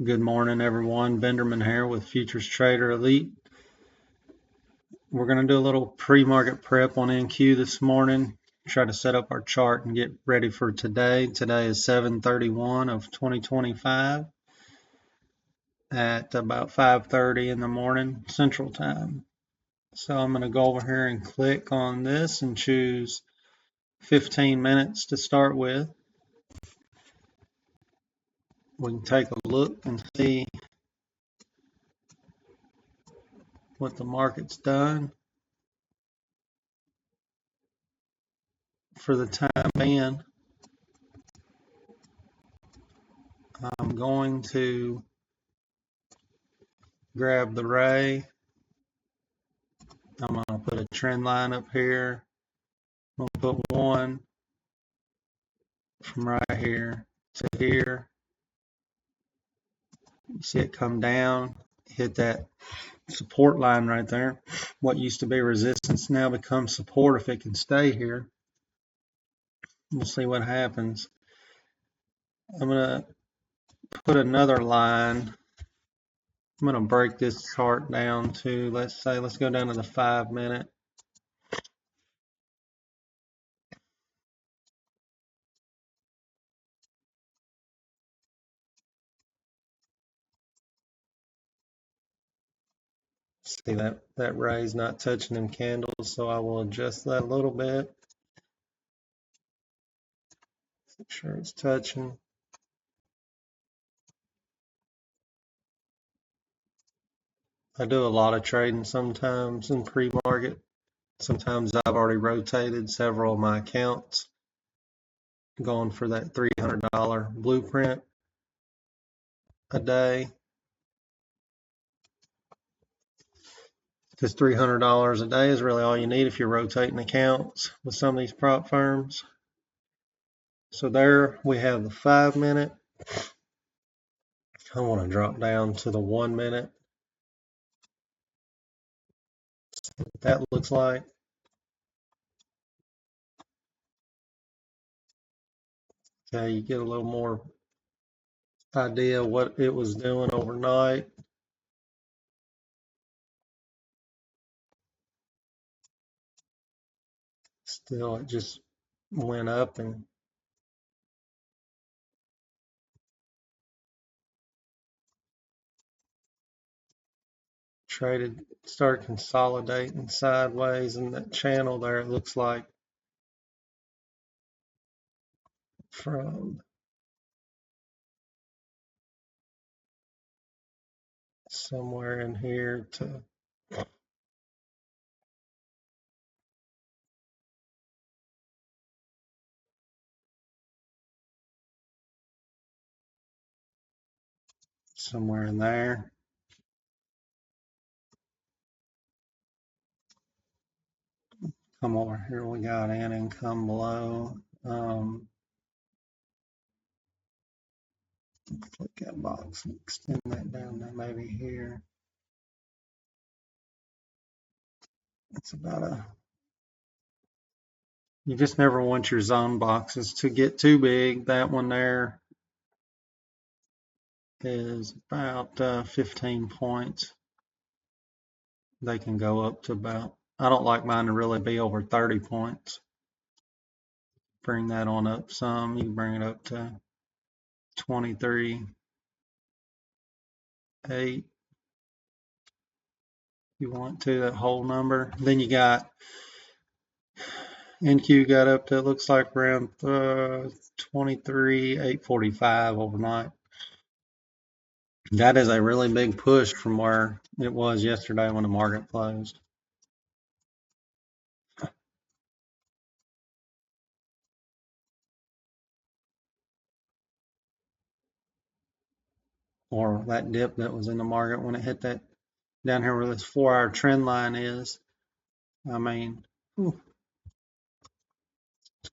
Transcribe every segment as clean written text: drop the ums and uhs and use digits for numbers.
Good morning, everyone. Benderman here with Futures Trader Elite. We're going to do a little pre-market prep on NQ this morning. Try to set up our chart and get ready for today. Today is 7/31 of 2025 at about 5:30 in the morning Central Time. So I'm going to go over here and click on this and choose 15 minutes to start with. We can take a look and see what the market's done. For the time being, I'm going to grab the ray. I'm going to put a trend line up here. I'm going to put one from right here to here. You see it come down, hit that support line right there. What used to be resistance now becomes support if it can stay here. We'll see what happens. I'm going to put another line. I'm going to break this chart down to, let's go down to the 5-minute. See that ray's not touching them candles, so I will adjust that a little bit. Make sure it's touching. I do a lot of trading sometimes in pre-market. Sometimes I've already rotated several of my accounts, going for that $300 blueprint a day. Because $300 a day is really all you need if you're rotating accounts with some of these prop firms. So there we have the 5-minute. I want to drop down to the 1-minute. See what that looks like. Okay, you get a little more idea what it was doing overnight. Still, it just went up and started consolidating sideways in that channel there. It looks like from somewhere in here to somewhere in there. Come over here, we got an income below. Click that box and extend that down to maybe here. It's about you just never want your zone boxes to get too big. That one there is about 15 points. They can go up to about, I don't like mine to really be over 30 points. Bring that on up some. You can bring it up to 23.8. You want to, that whole number. Then you got NQ got up to, it looks like around 23.845 overnight. That is a really big push from where it was yesterday when the market closed. Or that dip that was in the market when it hit that down here where this 4-hour trend line is. I mean, it's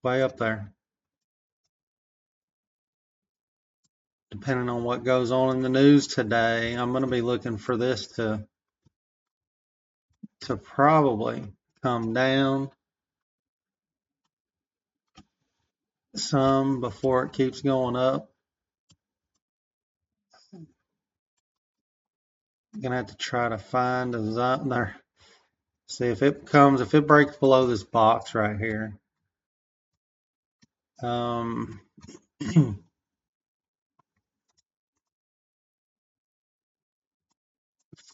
way up there. Depending on what goes on in the news today, I'm going to be looking for this to probably come down some before it keeps going up. gonna have to try to find a zone there. See if it breaks below this box right here.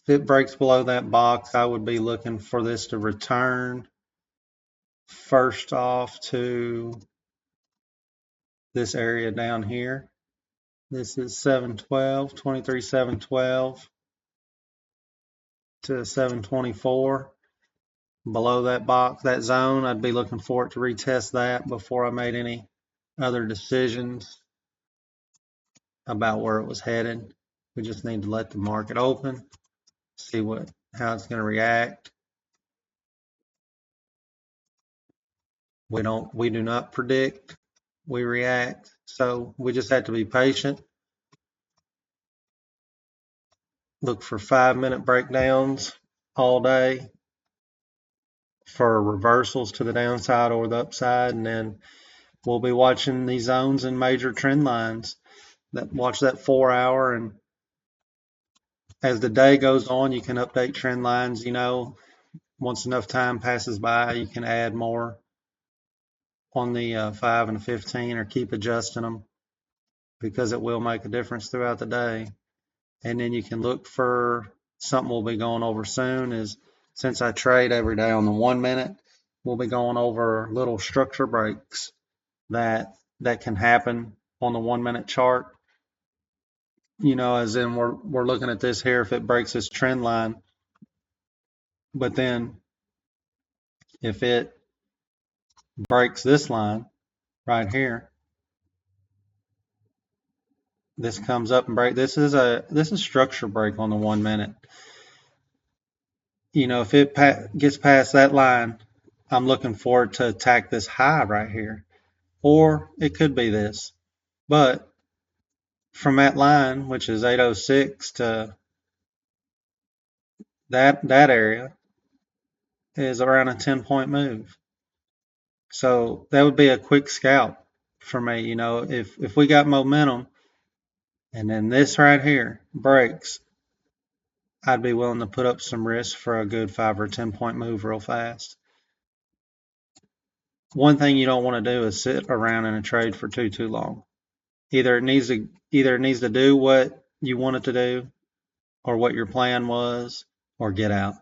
If it breaks below that box, I would be looking for this to return first off to this area down here. This is 712, 712 to 724. Below that box, that zone, I'd be looking for it to retest that before I made any other decisions about where it was headed. We just need to let the market open, see how it's going to react. We do not predict, we react. So we just have to be patient. Look for 5-minute breakdowns all day for reversals to the downside or the upside, and then we'll be watching these zones and major trend lines. Watch that 4-hour, and as the day goes on, you can update trend lines. Once enough time passes by, you can add more on the 5 and the 15, or keep adjusting them, because it will make a difference throughout the day. And then you can look for something we'll be going over soon is, since I trade every day on the 1 minute, we'll be going over little structure breaks that can happen on the 1 minute chart. As in we're looking at this here, if it breaks this trend line, but then if it breaks this line right here, this comes up and break. This is structure break on the 1 minute. If it gets past that line, I'm looking for it to attack this high right here, or it could be this. But from that line, which is 806, to that area is around a 10-point move. So that would be a quick scalp for me. If we got momentum and then this right here breaks, I'd be willing to put up some risk for a good 5 or 10-point move real fast. One thing you don't want to do is sit around in a trade for too long. Either it needs to do what you want it to do, or what your plan was, or get out.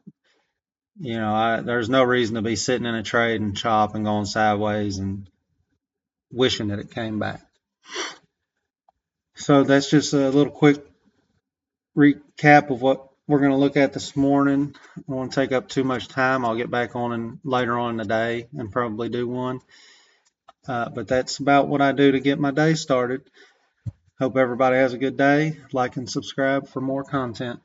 There's no reason to be sitting in a trade and chop and going sideways and wishing that it came back. So that's just a little quick recap of what we're going to look at this morning. I don't want to take up too much time. I'll get back on later on in the day and probably do one. But that's about what I do to get my day started. Hope everybody has a good day. Like and subscribe for more content.